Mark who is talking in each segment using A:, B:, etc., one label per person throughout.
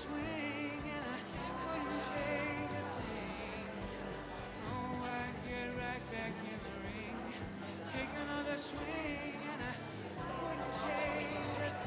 A: swing, and I wouldn't change a thing. Oh, I'd get right back in the ring, take another swing, and I wouldn't change a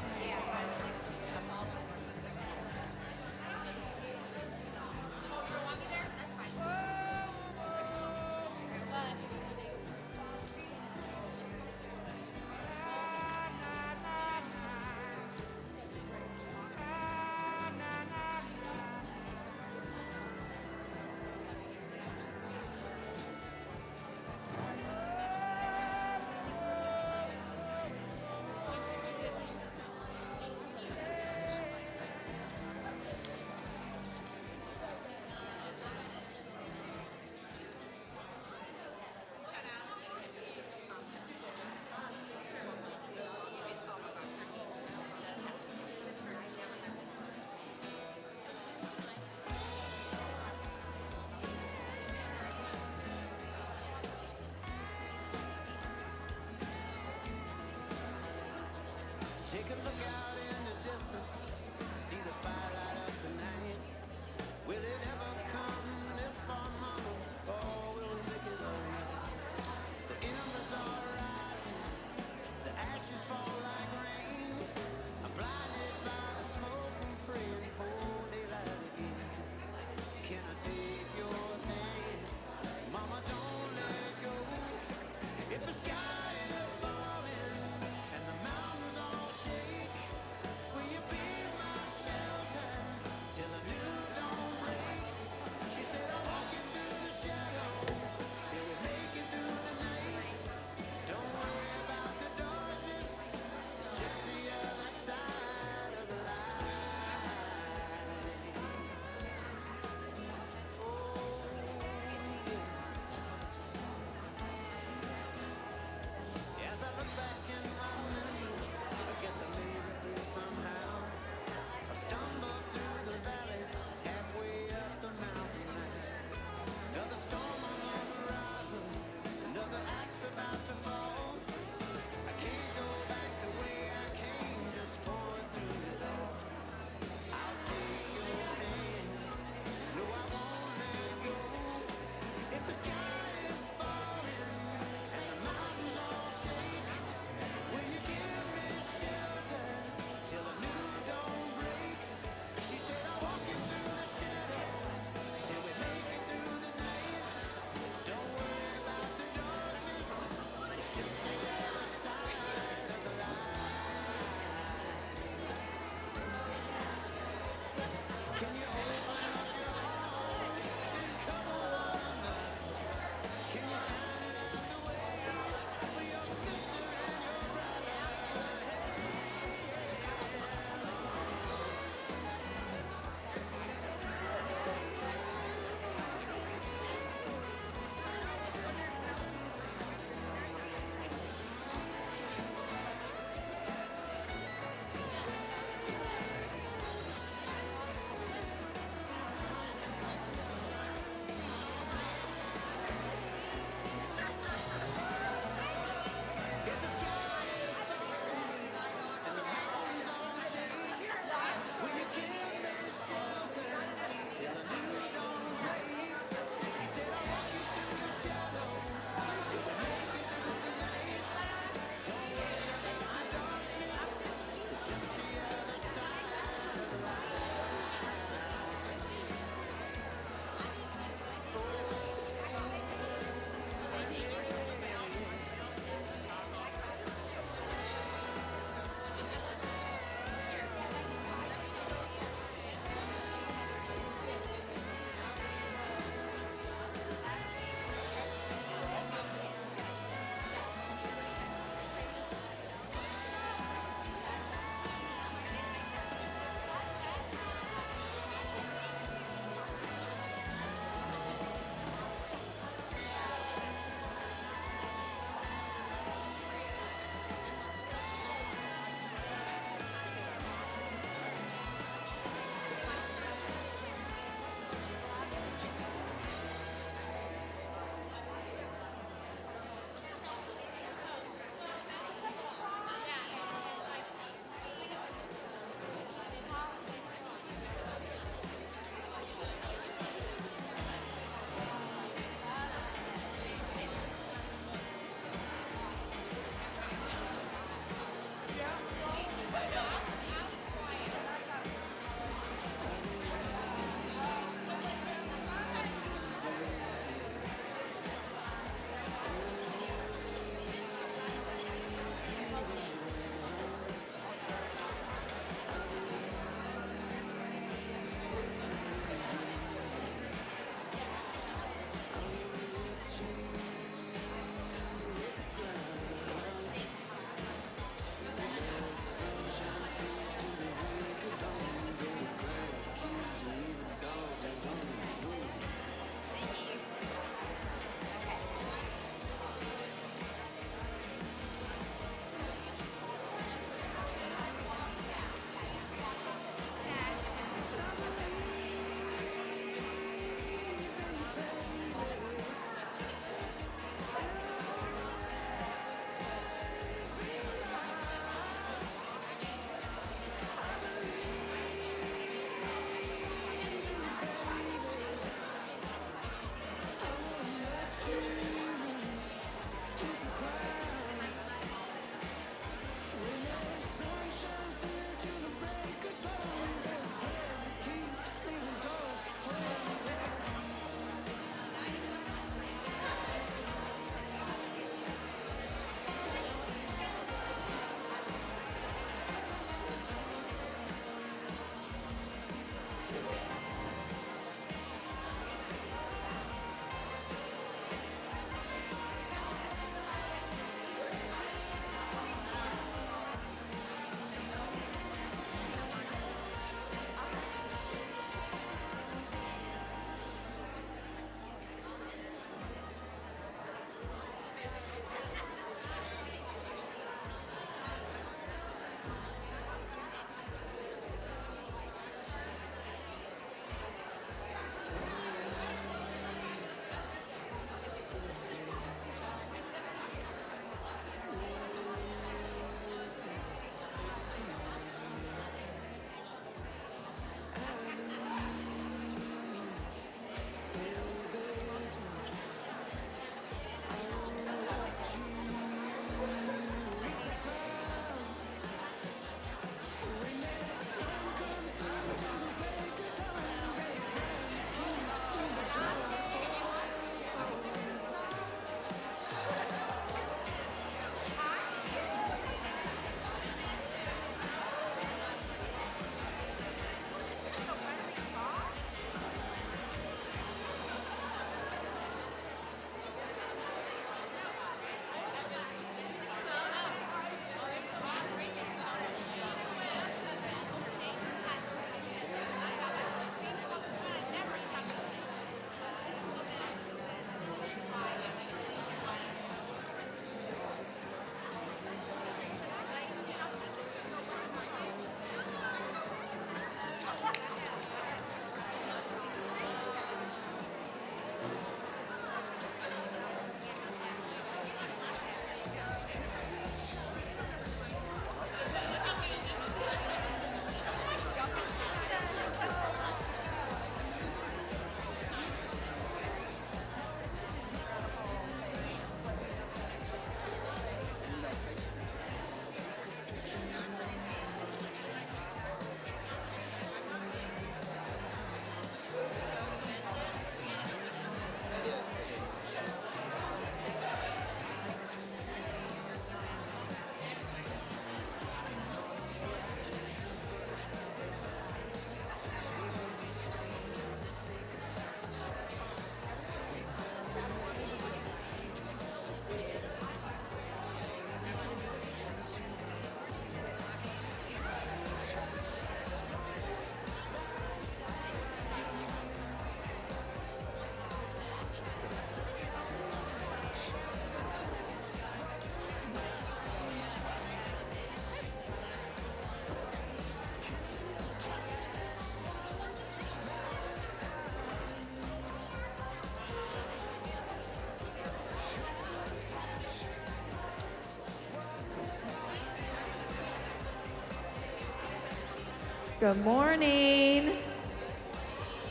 B: Good morning.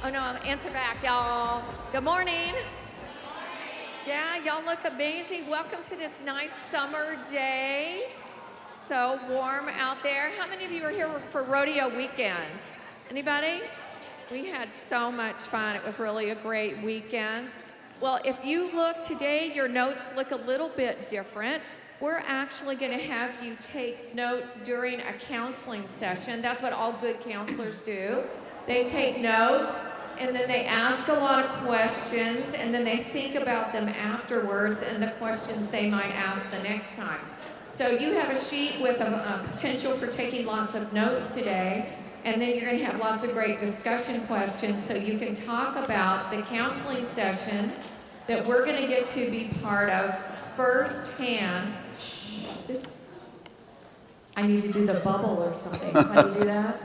B: Oh no, answer back, y'all. Good morning. Yeah, y'all look amazing. Welcome to this nice summer day. So warm out there. How many of you are here for rodeo weekend? Anybody? We had so much fun. It was really a great weekend. Well, if you look today, your notes look a little bit different. We're actually going to have you take notes during a counseling session. That's what all good counselors do. They take notes, and then they ask a lot of questions, and then they think about them afterwards and the questions they might ask the next time. So you have a sheet with a potential for taking lots of notes today, and then you're going to have lots of great discussion questions so you can talk about the counseling session that we're going to get to be part of firsthand. I need to do the bubble or something. How do you do that?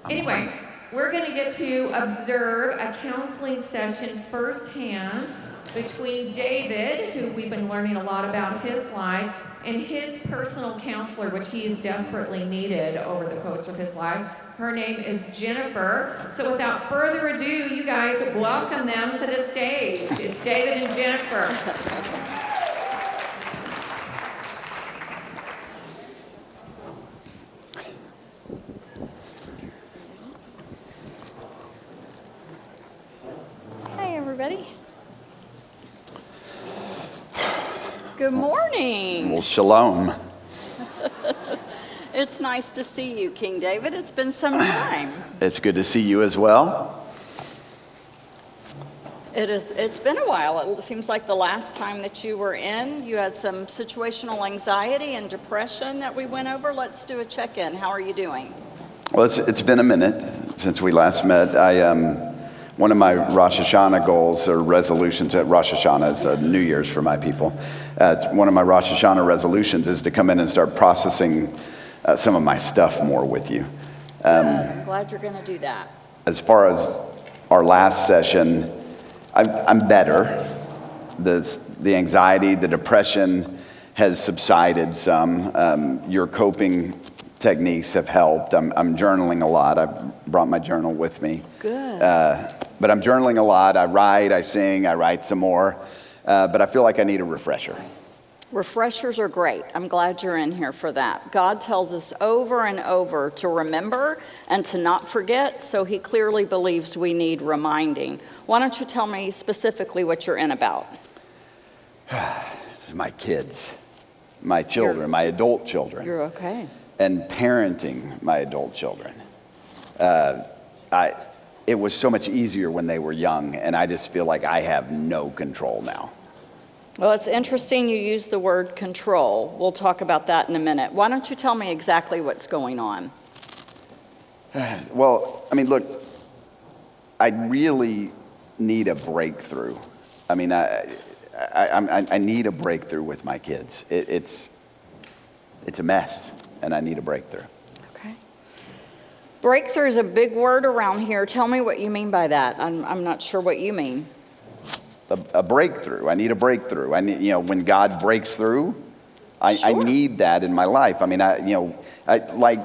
B: Anyway, we're going to get to observe a counseling session firsthand between David, who we've been learning a lot about his life, and his personal counselor, which he has desperately needed over the course of his life. Her name is Jennifer. So without further ado, you guys welcome them to the stage. It's David and Jennifer.
C: Hi, everybody. Good morning.
D: Well, shalom.
C: It's nice to see you, King David. It's been some time.
D: It's good to see you as well.
C: It's been a while. It seems like the last time that you were in, you had some situational anxiety and depression that we went over. Let's do a check-in. How are you doing?
D: Well, it's been a minute since we last met. One of my Rosh Hashanah goals or resolutions at Rosh Hashanah is New Year's for my people. One of my Rosh Hashanah resolutions is to come in and start processing some of my stuff more with you.
C: I'm glad you're going to do that.
D: As far as our last session, I'm better. The anxiety, the depression has subsided some. Your coping techniques have helped. I'm journaling a lot. I brought my journal with me.
C: Good.
D: But I'm journaling a lot. I write, I sing, I write some more. But I feel like I need a refresher.
C: Refreshers are great. I'm glad you're in here for that. God tells us over and over to remember and to not forget, so he clearly believes we need reminding. Why don't you tell me specifically what you're in about?
D: My kids, my children, my adult children.
C: You're okay.
D: And parenting my adult children. It was so much easier when they were young, and I just feel like I have no control now.
C: Well, it's interesting you use the word control. We'll talk about that in a minute. Why don't you tell me exactly what's going on?
D: Well, I mean, look, I really need a breakthrough. I mean, I need a breakthrough with my kids. It's a mess, and I need a breakthrough.
C: Okay. Breakthrough is a big word around here. Tell me what you mean by that. I'm not sure what you mean.
D: A breakthrough. I need a breakthrough. I need, when God breaks through, I need that in my life. I mean, like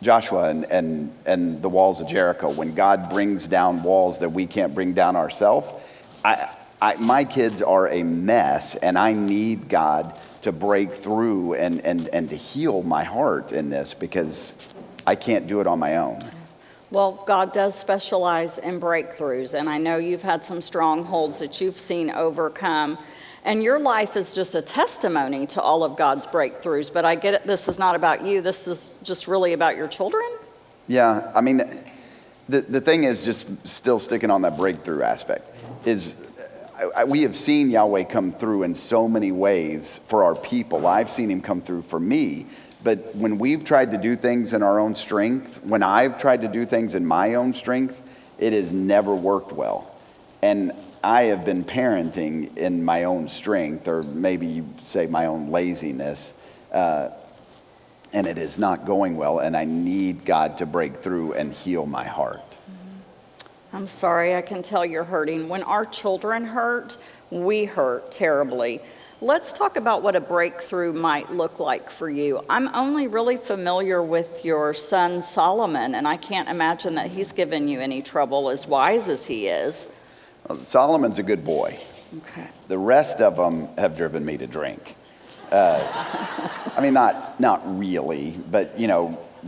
D: Joshua and the walls of Jericho. When God brings down walls that we can't bring down ourselves, my kids are a mess, and I need God to break through and to heal my heart in this because I can't do it on my own.
C: Well, God does specialize in breakthroughs, and I know you've had some strongholds that you've seen overcome, and your life is just a testimony to all of God's breakthroughs, but I get it, this is not about you, this is just really about your children?
D: Yeah, I mean, the thing is, just still sticking on that breakthrough aspect, is we have seen Yahweh come through in so many ways for our people. I've seen him come through for me. But when we've tried to do things in our own strength, when I've tried to do things in my own strength, it has never worked well. And I have been parenting in my own strength, or maybe you say my own laziness, and it is not going well, and I need God to break through and heal my heart.
C: I'm sorry, I can tell you're hurting. When our children hurt, we hurt terribly. let's talk about what a breakthrough might look like for you. I'm only really familiar with your son Solomon, and I can't imagine that he's given you any trouble, as wise as he is.
D: Well, Solomon's a good boy.
C: Okay.
D: The rest of them have driven me to drink. I mean, not really, but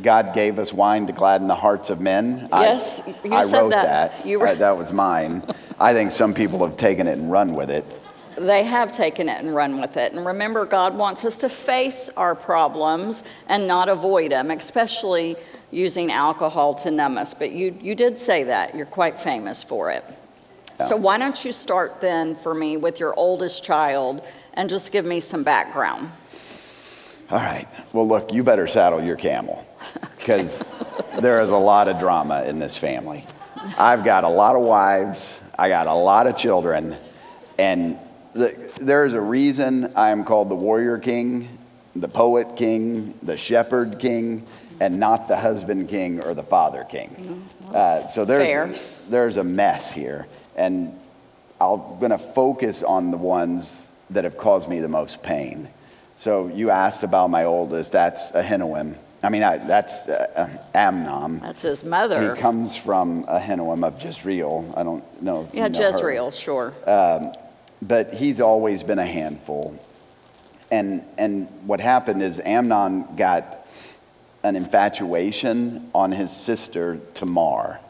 D: God gave us wine to gladden the hearts of men.
C: Yes, you
D: I
C: said
D: wrote
C: that.
D: that. That was mine. I think some people have taken it and run with it.
C: They have taken it and run with it. And remember, God wants us to face our problems and not avoid them, especially using alcohol to numb us. But you did say that. You're quite famous for it.
D: Yeah.
C: So why don't you start then for me with your oldest child and just give me some background.
D: All right. Well, look, you better saddle your camel because there is a lot of drama in this family. I've got a lot of wives. I got a lot of children. And there is a reason I am called the warrior king, the poet king, the shepherd king, and not the husband king or the father king. So there's a mess here. And I'm going to focus on the ones that have caused me the most pain. So you asked about my oldest. That's Ahinoam. That's Amnon.
C: That's his mother.
D: He comes from Ahinoam of Jezreel. I don't know if you know
C: Jezreel,
D: her.
C: sure.
D: But he's always been a handful. And what happened is Amnon got an infatuation on his sister Tamar.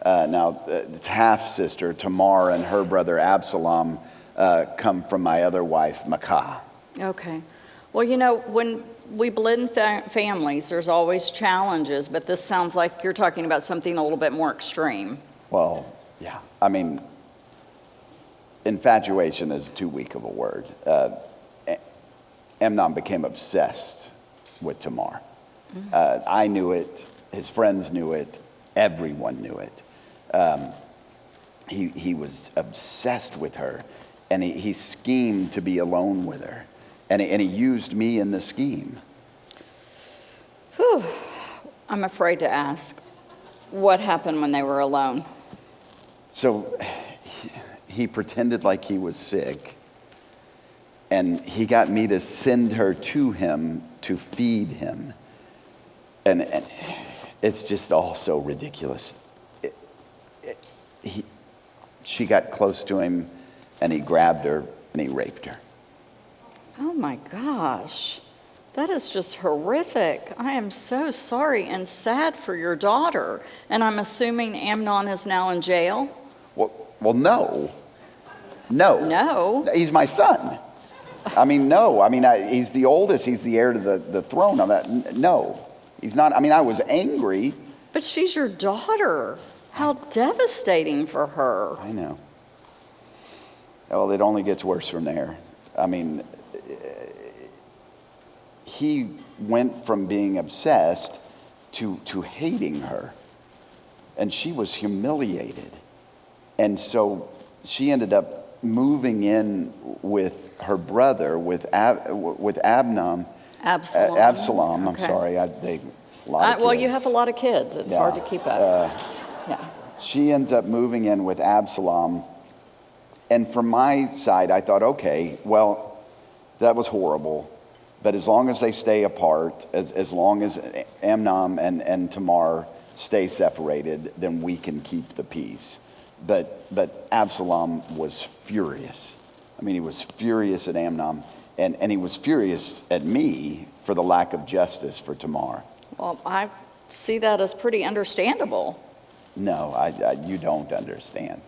D: It's half-sister Tamar and her brother Absalom come from my other wife, Maacah.
C: Okay. Well, when we blend families, there's always challenges, but this sounds like you're talking about something a little bit more extreme.
D: Well, yeah. Infatuation is too weak of a word. Amnon became obsessed with Tamar. I knew it. His friends knew it. Everyone knew it. He was obsessed with her, and he schemed to be alone with her. And he used me in the scheme.
C: Whew. I'm afraid to ask. What happened when they were alone?
D: So he pretended like he was sick, and he got me to send her to him to feed him. And it's just all so ridiculous. She got close to him, and he grabbed her, and he raped her.
C: Oh my gosh. That is just horrific. I am so sorry and sad for your daughter. And I'm assuming Amnon is now in jail?
D: Well, no.
C: No?
D: He's my son. No. He's the oldest. He's the heir to the throne. No, he's not. I was angry.
C: But she's your daughter. How devastating for her.
D: I know. Well, it only gets worse from there. He went from being obsessed to hating her. And she was humiliated. And so she ended up moving in with her brother, with Absalom.
C: Absalom.
D: I'm
C: Okay.
D: sorry. A lot of
C: Well,
D: kids.
C: you have a lot of kids. It's hard to keep up. Yeah.
D: She ends up moving in with Absalom. And from my side, I thought, okay, well, that was horrible. But as long as they stay apart, as long as Amnon and Tamar stay separated, then we can keep the peace. But Absalom was furious. He was furious at Amnon, and he was furious at me for the lack of justice for Tamar.
C: Well, I see that as pretty understandable.
D: No, you don't understand.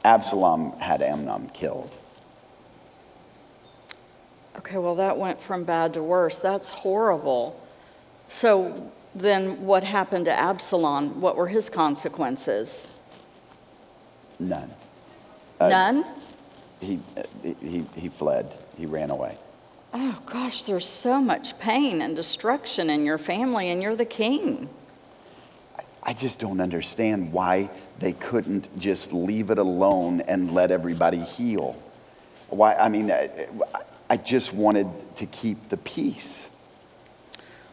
D: Absalom had Amnon killed.
C: Okay, well, that went from bad to worse. That's horrible. So then what happened to Absalom? What were his consequences?
D: None.
C: None?
D: He fled. He ran away.
C: Oh, gosh, there's so much pain and destruction in your family, and you're the king.
D: I just don't understand why they couldn't just leave it alone and let everybody heal. Why? I just wanted to keep the peace.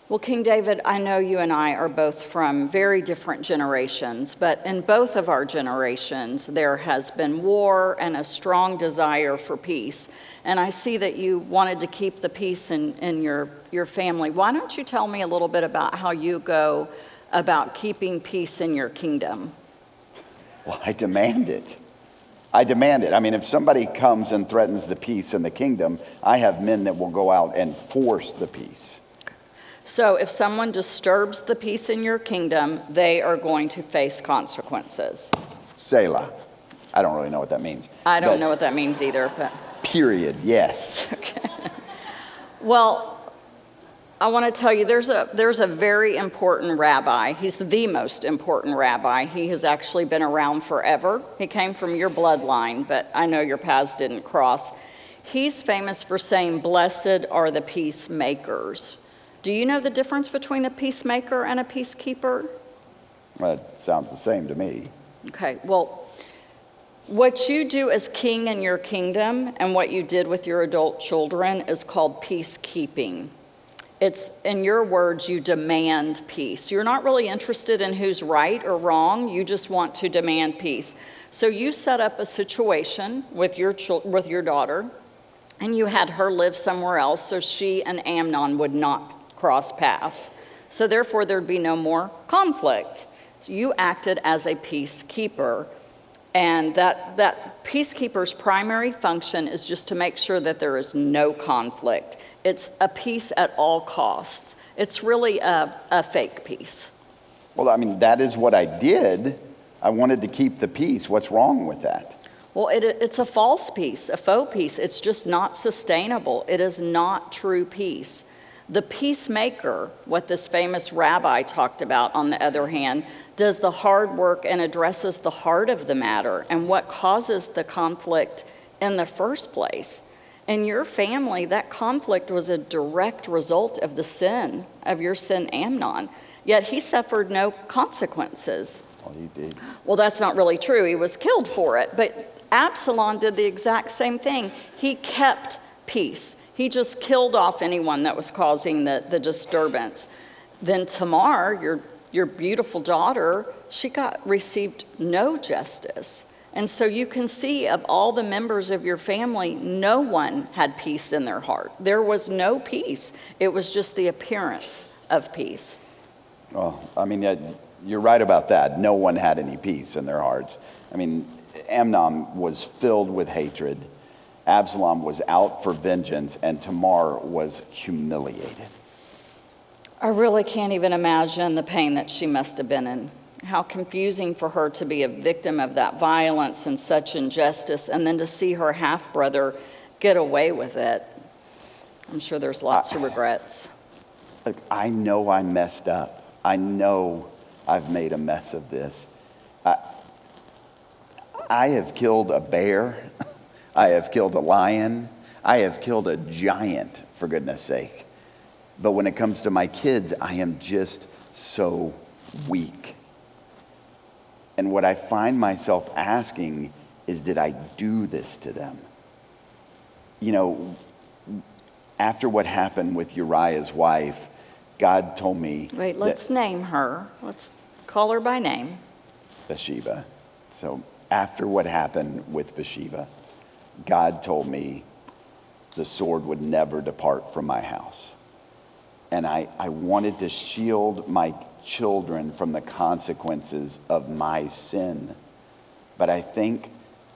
C: Well, King David, I know you and I are both from very different generations, but in both of our generations, there has been war and a strong desire for peace. And I see that you wanted to keep the peace in your family. Why don't you tell me a little bit about how you go about keeping peace in your kingdom?
D: Well, I demand it. I demand it. I mean, if somebody comes and threatens the peace in the kingdom, I have men that will go out and force the peace.
C: So if someone disturbs the peace in your kingdom, they are going to face consequences.
D: Selah. I don't really know what that means.
C: I don't know what that means either, but...
D: Period, yes.
C: Well, I want to tell you, there's a very important rabbi. He's the most important rabbi. He has actually been around forever. He came from your bloodline, but I know your paths didn't cross. He's famous for saying, "Blessed are the peacemakers." Do you know the difference between a peacemaker and a peacekeeper?
D: Well, it sounds the same to me.
C: Okay, well, what you do as king in your kingdom and what you did with your adult children is called peacekeeping. It's, in your words, you demand peace. You're not really interested in who's right or wrong. You just want to demand peace. So you set up a situation with your daughter, and you had her live somewhere else so she and Amnon would not cross paths. So therefore, there'd be no more conflict. So you acted as a peacekeeper. And that peacekeeper's primary function is just to make sure that there is no conflict. It's a peace at all costs. It's really a fake peace.
D: Well, I mean, that is what I did. I wanted to keep the peace. What's wrong with that?
C: Well, it's a false peace, a faux peace. It's just not sustainable. It is not true peace. The peacemaker, what this famous rabbi talked about, on the other hand, does the hard work and addresses the heart of the matter and what causes the conflict in the first place. In your family, that conflict was a direct result of the sin, of your son Amnon, yet he suffered no consequences.
D: Well, he did.
C: Well, that's not really true. He was killed for it, but Absalom did the exact same thing. He kept peace. He just killed off anyone that was causing the disturbance. Then Tamar, your beautiful daughter, she received no justice. And so you can see, of all the members of your family, no one had peace in their heart. There was no peace. It was just the appearance of peace.
D: Well, I mean, you're right about that. No one had any peace in their hearts. I mean, Amnon was filled with hatred. Absalom was out for vengeance, and Tamar was humiliated.
C: I really can't even imagine the pain that she must have been in. How confusing for her to be a victim of that violence and such injustice, and then to see her half-brother get away with it. I'm sure there's lots of regrets.
D: Look, I know I messed up. I know I've made a mess of this. I have killed a bear. I have killed a lion. I have killed a giant, for goodness sake. But when it comes to my kids, I am just so weak. And what I find myself asking is, did I do this to them? You know, after what happened with Uriah's wife, God told me...
C: Wait, let's name her. Let's call her by name.
D: Bathsheba. So after what happened with Bathsheba, God told me the sword would never depart from my house. And I wanted to shield my children from the consequences of my sin. But I think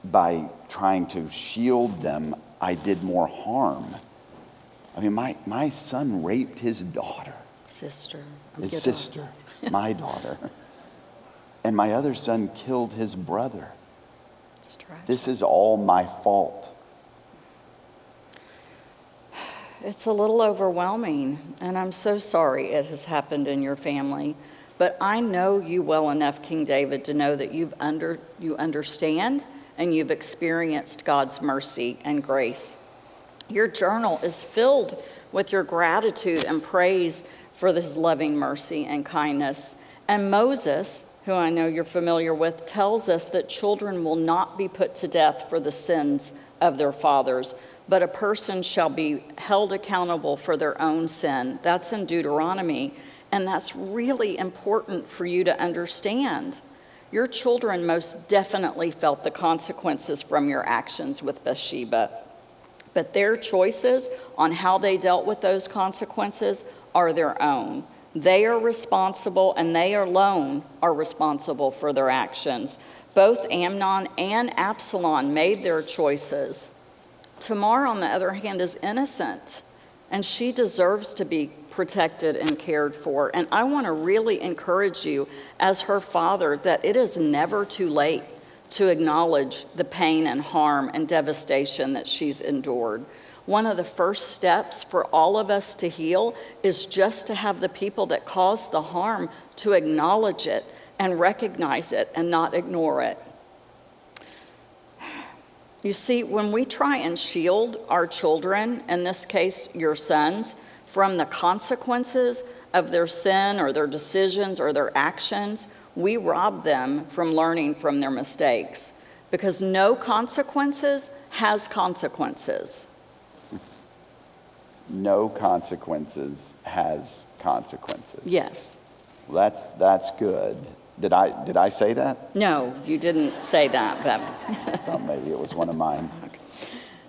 D: by trying to shield them, I did more harm. I mean, my son raped his daughter.
C: Sister.
D: His sister, my daughter. And my other son killed his brother. This is all my fault.
C: It's a little overwhelming, and I'm so sorry it has happened in your family. But I know you well enough, King David, to know that you understand and you've experienced God's mercy and grace. Your journal is filled with your gratitude and praise for His loving mercy and kindness. And Moses, who I know you're familiar with, tells us that children will not be put to death for the sins of their fathers, but a person shall be held accountable for their own sin. That's in Deuteronomy, and that's really important for you to understand. Your children most definitely felt the consequences from your actions with Bathsheba, but their choices on how they dealt with those consequences are their own. They are responsible, and they alone are responsible for their actions. Both Amnon and Absalom made their choices. Tamar, on the other hand, is innocent, and she deserves to be protected and cared for. And I want to really encourage you as her father that it is never too late to acknowledge the pain and harm and devastation that she's endured. One of the first steps for all of us to heal is just to have the people that caused the harm to acknowledge it and recognize it and not ignore it. You see, when we try and shield our children, in this case your sons, from the consequences of their sin or their decisions or their actions, we rob them from learning from their mistakes, because no consequences has consequences.
D: No consequences has consequences.
C: Yes.
D: Well, that's good. Did I say that?
C: No, you didn't say that, but
D: I thought maybe it was one of mine.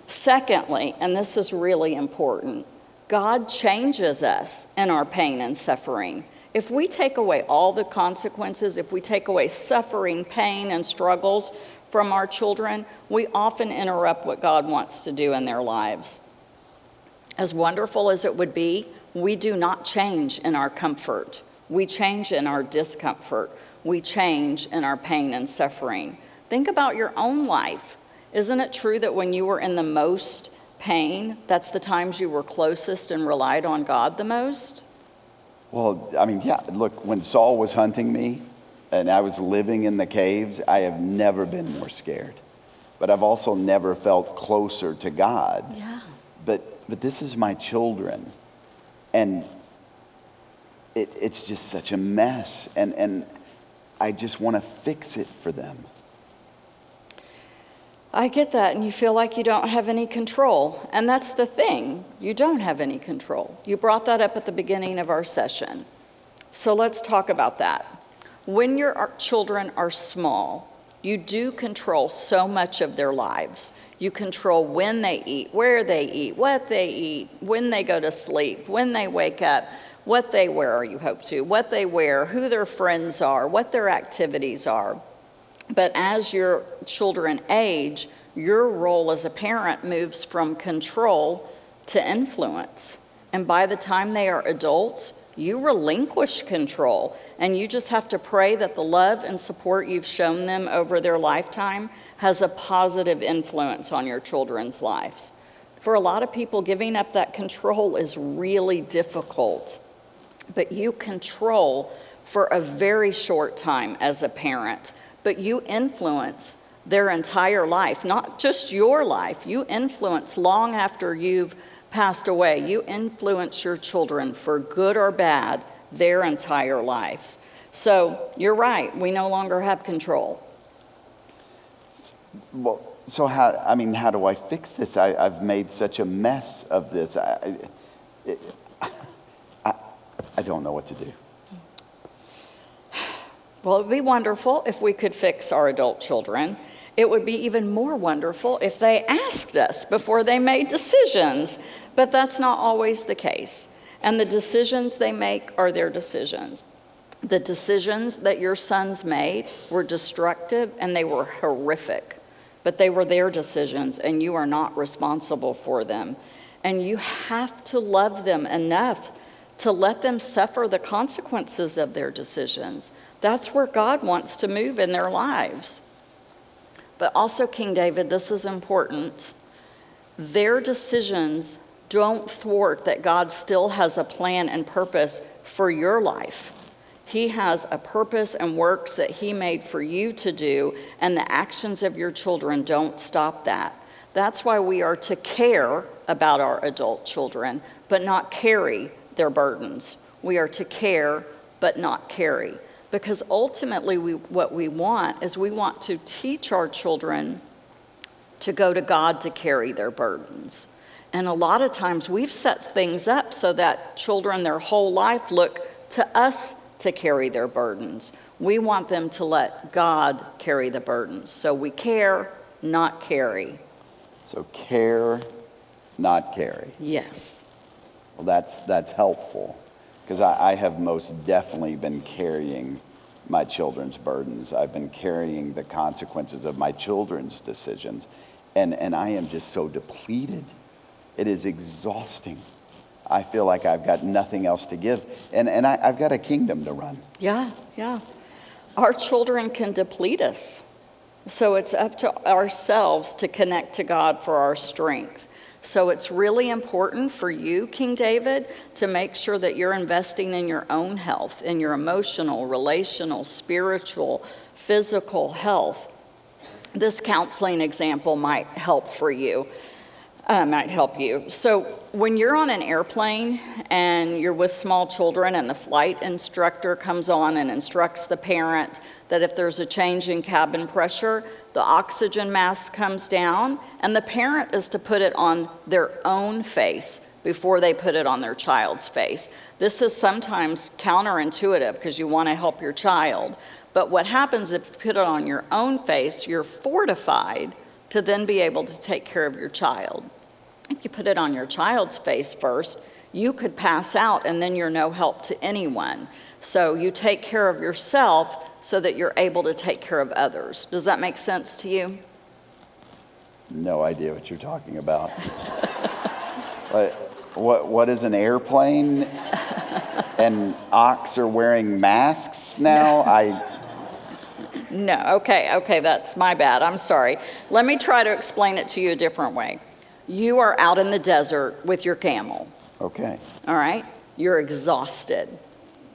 C: secondly, and this is really important, God changes us in our pain and suffering. If we take away all the consequences, if we take away suffering, pain, and struggles from our children, we often interrupt what God wants to do in their lives. As wonderful as it would be, we do not change in our comfort. We change in our discomfort. We change in our pain and suffering. Think about your own life. Isn't it true that when you were in the most pain, that's the times you were closest and relied on God the most?
D: Well, I mean, yeah, look, when Saul was hunting me and I was living in the caves, I have never been more scared. But I've also never felt closer to God.
C: Yeah.
D: But this is my children, and it's just such a mess, and I just want to fix it for them.
C: I get that, and you feel like you don't have any control. And that's the thing. You don't have any control. You brought that up at the beginning of our session. So let's talk about that. When your children are small, you do control so much of their lives. You control when they eat, where they eat, what they eat, when they go to sleep, when they wake up, what they wear, or you hope to, what they wear, who their friends are, what their activities are. But as your children age, your role as a parent moves from control to influence. And by the time they are adults, you relinquish control, and you just have to pray that the love and support you've shown them over their lifetime has a positive influence on your children's lives. For a lot of people, giving up that control is really difficult, but you control for a very short time as a parent, but you influence their entire life, not just your life. You influence long after you've passed away. You influence your children for good or bad their entire lives. So you're right, we no longer have control.
D: Well, so how do I fix this? I've made such a mess of this. I don't know what to do.
C: Well, it would be wonderful if we could fix our adult children. It would be even more wonderful if they asked us before they made decisions, but that's not always the case. And the decisions they make are their decisions. The decisions that your sons made were destructive and they were horrific, but they were their decisions and you are not responsible for them. And you have to love them enough to let them suffer the consequences of their decisions. That's where God wants to move in their lives. But also, King David, this is important. Their decisions don't thwart that God still has a plan and purpose for your life. He has a purpose and works that he made for you to do, and the actions of your children don't stop that. That's why we are to care about our adult children, but not carry their burdens. We are to care, but not carry. Because ultimately, what we want is we want to teach our children to go to God to carry their burdens. And a lot of times we've set things up so that children their whole life look to us to carry their burdens. We want them to let God carry the burdens. So we care, not carry.
D: So care, not carry.
C: Yes.
D: Well, that's helpful, because I have most definitely been carrying my children's burdens. I've been carrying the consequences of my children's decisions, and I am just so depleted. It is exhausting. I feel like I've got nothing else to give, and I've got a kingdom to run.
C: Yeah. Our children can deplete us. So it's up to ourselves to connect to God for our strength. So it's really important for you, King David, to make sure that you're investing in your own health, in your emotional, relational, spiritual, physical health. This counseling example might help for you. Might help you. So when you're on an airplane and you're with small children and the flight instructor comes on and instructs the parent that if there's a change in cabin pressure, the oxygen mask comes down, and the parent is to put it on their own face before they put it on their child's face. This is sometimes counterintuitive because you want to help your child. But what happens if you put it on your own face, you're fortified to then be able to take care of your child. If you put it on your child's face first, you could pass out and then you're no help to anyone. So you take care of yourself so that you're able to take care of others. Does that make sense to you?
D: No idea what you're talking about. What is an airplane? And ox are wearing masks now?
C: No, okay, that's my bad. I'm sorry. Let me try to explain it to you a different way. You are out in the desert with your camel.
D: Okay.
C: All right? You're exhausted.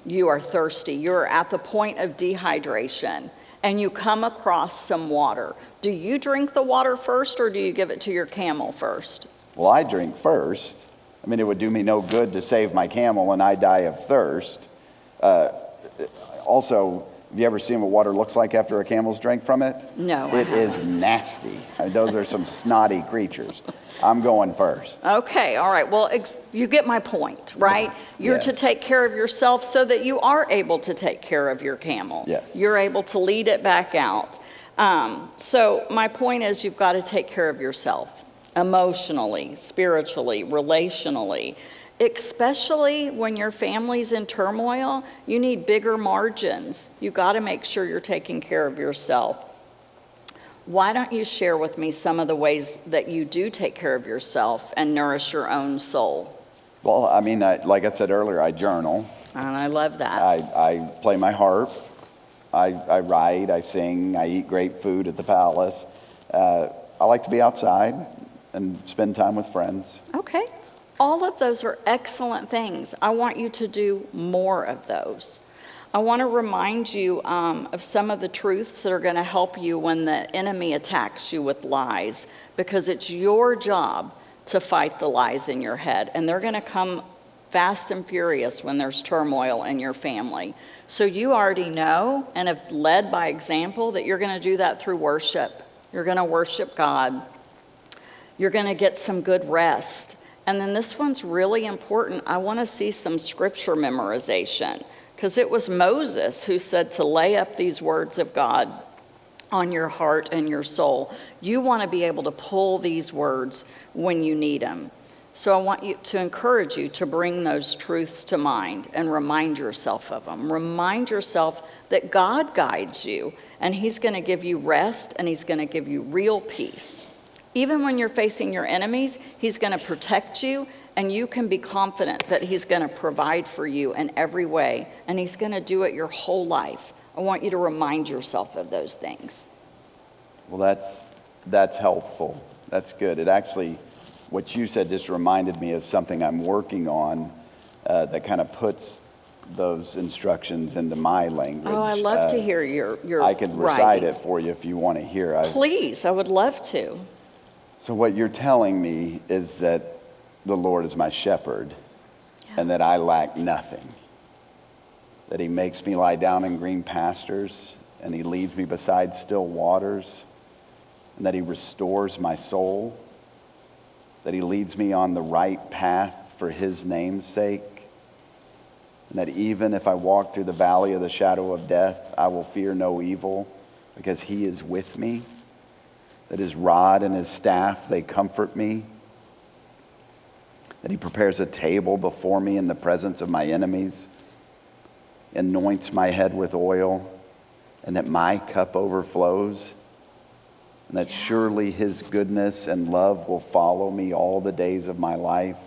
C: You are thirsty. You're at the point of dehydration, and you come across some water. Do you drink the water first, or do you give it to your camel first?
D: Well, I drink first. I mean, it would do me no good to save my camel and I die of thirst. Also, have you ever seen what water looks like after a camel's drank from it?
C: No, I
D: It is nasty. I mean, those are some snotty creatures. I'm going first.
C: Okay, all right. Well, you get my point, right? You're
D: Yes.
C: to take care of yourself so that you are able to take care of your camel.
D: Yes.
C: You're able to lead it back out. So my point is you've got to take care of yourself emotionally, spiritually, relationally. Especially when your family's in turmoil, you need bigger margins. You got to make sure you're taking care of yourself. Why don't you share with me some of the ways that you do take care of yourself and nourish your own soul?
D: Well, I mean, like I said earlier, I journal.
C: And I love that.
D: I play my harp. I write. I sing. I eat great food at the palace. I like to be outside and spend time with friends.
C: Okay. All of those are excellent things. I want you to do more of those. I want to remind you of some of the truths that are going to help you when the enemy attacks you with lies, because it's your job to fight the lies in your head, and they're going to come fast and furious when there's turmoil in your family. So you already know and have led by example that you're going to do that through worship. You're going to worship God. You're going to get some good rest. And then this one's really important. I want to see some scripture memorization, because it was Moses who said to lay up these words of God on your heart and your soul. You want to be able to pull these words when you need them. So I want you to encourage you to bring those truths to mind and remind yourself of them. Remind yourself that God guides you, and He's going to give you rest, and He's going to give you real peace. Even when you're facing your enemies, He's going to protect you, and you can be confident that He's going to provide for you in every way, and He's going to do it your whole life. I want you to remind yourself of those things.
D: Well, that's helpful. That's good. It actually, what you said just reminded me of something I'm working on that kind of puts those instructions into my language.
C: Oh, I love to hear your
D: I could recite it
C: writings.
D: for you if you want to hear.
C: Please, I would love to.
D: So what you're telling me is that the Lord is my shepherd and that I lack nothing. that he makes me lie down in green pastures, and he leads me beside still waters, and that he restores my soul, that he leads me on the right path for his name's sake, and that even if I walk through the valley of the shadow of death, I will fear no evil, because he is with me, that his rod and his staff, they comfort me, that he prepares a table before me in the presence of my enemies, anoints my head with oil, and that my cup overflows, and that surely his goodness and love will follow me all the days of my life,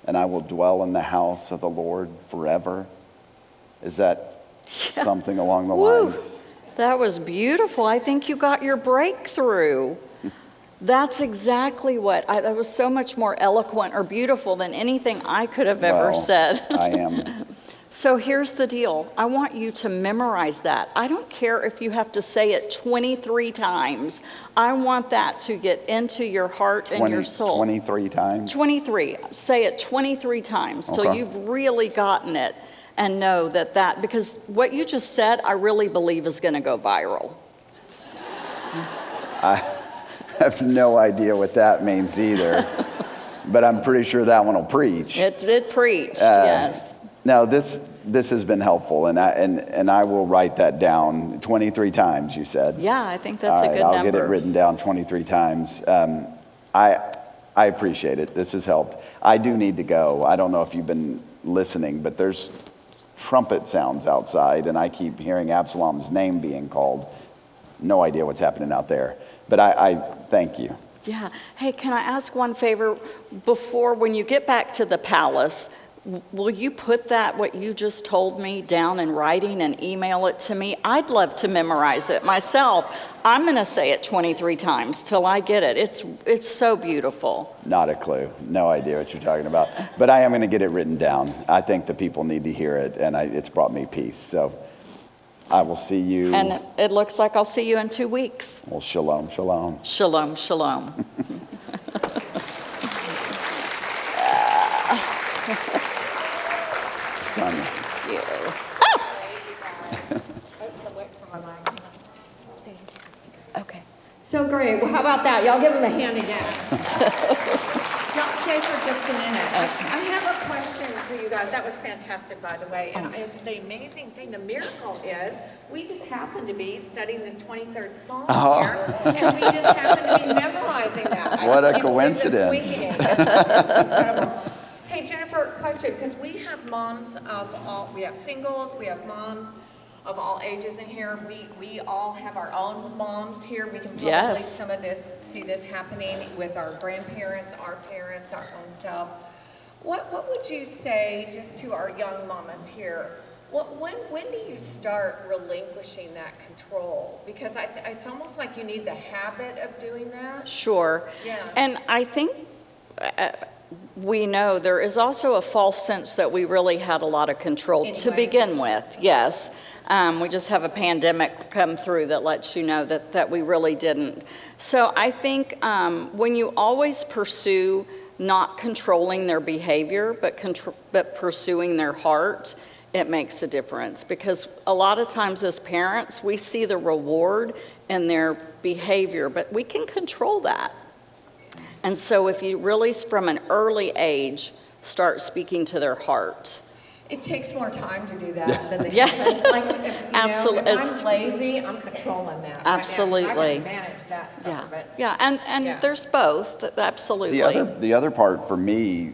D: and I will dwell in the house of the Lord forever. Is that something along the
C: Woo.
D: lines?
C: That was beautiful. I think you got your breakthrough. That's exactly what, that was so much more eloquent or beautiful than anything I could have ever
D: Well,
C: said.
D: I am.
C: So here's the deal. I want you to memorize that. I don't care if you have to say it 23 times. I want that to get into your heart and your soul.
D: 23 times?
C: 23. Say it 23 times till
D: Okay.
C: you've really gotten it, and know that, because what you just said, I really believe is going to go viral.
D: I have no idea what that means either, but I'm pretty sure that one will preach.
C: It did preach, yes.
D: Now, this has been helpful, and I will write that down 23 times, you said.
C: Yeah, I think that's
D: All
C: a
D: right,
C: good
D: I'll
C: number.
D: get it written down 23 times. I appreciate it. This has helped. I do need to go. I don't know if you've been listening, but there's trumpet sounds outside, and I keep hearing Absalom's name being called. No idea what's happening out there, but I thank you.
C: Yeah. Hey, can I ask one favor? Before, when you get back to the palace, will you put that, what you just told me, down in writing and email it to me? I'd love to memorize it myself. I'm going to say it 23 times till I get it. It's so beautiful.
D: Not a clue. No idea what you're talking about. But I am going to get it written down. I think the people need to hear it, and it's brought me peace. So I will see you.
C: And it looks like I'll see you in 2 weeks.
D: Well, shalom, shalom.
C: Shalom, shalom.
D: Sonia.
C: You. Okay.
B: So great. Well, how about that? Y'all give him a hand again. Y'all stay for just a minute. I have a question for you guys. That was fantastic, by the way. And the amazing thing, the miracle is, we just happen to be studying this 23rd Psalm here, and we just happen to be memorizing that. I
D: What
B: just
D: a
B: can't believe
D: coincidence.
B: it's winging it. It's incredible. Hey, Jennifer, question, because we have moms of all, we have singles, we have moms of all ages in here. We all have our own moms here. We can probably
C: Yes.
B: some of this, see this happening with our grandparents, our parents, our own selves. What would you say just to our young mamas here? When do you start relinquishing that control? Because it's almost like you need the habit of doing that.
C: Sure.
B: Yeah.
C: And I think we know there is also a false sense that we really had a lot of control to
B: Anyway.
C: begin with, yes. We just have a pandemic come through that lets you know that we really didn't. So I think when you always pursue not controlling their behavior, but pursuing their heart, it makes a difference. Because a lot of times as parents, we see the reward in their behavior, but we can control that. And so if you really, from an early age, start speaking to their heart.
B: It takes more time to do that than the
C: Yeah.
B: kids. Like,
C: Absolutely.
B: if I'm lazy, I'm controlling that. right now, 'cause
C: Absolutely.
B: I can manage that side
C: Yeah,
B: of it.
C: yeah, and
B: Yeah.
C: there's both, absolutely.
D: The other part for me,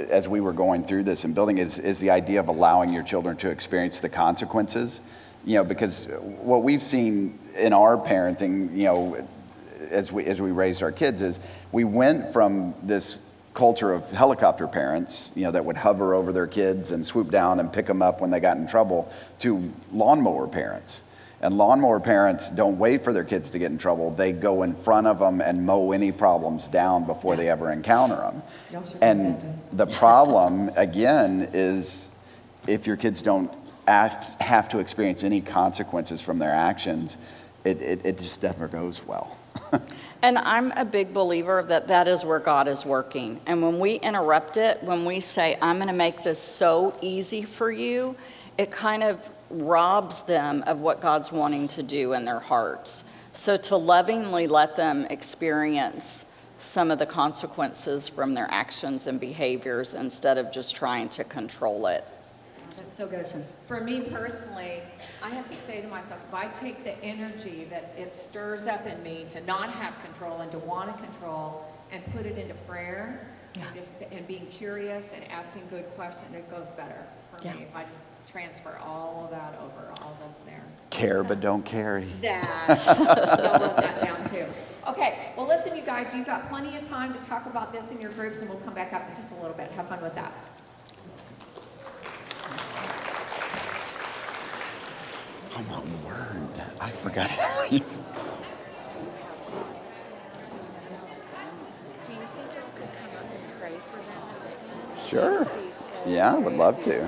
D: as we were going through this and building, is the idea of allowing your children to experience the consequences. You know, because what we've seen in our parenting, you know, as we raised our kids, is we went from this culture of helicopter parents, you know, that would hover over their kids and swoop down and pick them up when they got in trouble, to lawnmower parents. And lawnmower parents don't wait for their kids to get in trouble. They go in front of them and mow any problems down before they ever encounter them. And the problem, again, is if your kids don't have to experience any consequences from their actions, it just never goes well.
C: And I'm a big believer that is where God is working. And when we interrupt it, when we say, I'm going to make this so easy for you, it kind of robs them of what God's wanting to do in their hearts. So to lovingly let them experience some of the consequences from their actions and behaviors instead of just trying to control it.
B: That's so good. For me personally, I have to say to myself, if I take the energy that it stirs up in me to not have control and to want to control and put it into prayer and being curious and asking good questions, it goes better for me if I just transfer all of that over, all that's there.
D: Care but don't carry.
B: That. I'll wrote that down too. Okay, well listen you guys, you've got plenty of time to talk about this in your groups and we'll come back up in just a little bit. Have fun with that.
D: Oh my word, I forgot everything.
E: Do you think you could come up and pray for them at the end?
D: Sure. Yeah, I would love to.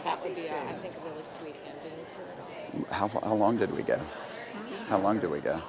E: That would be, I think, a really sweet ending to it all.
D: How long did we go? How long did we go?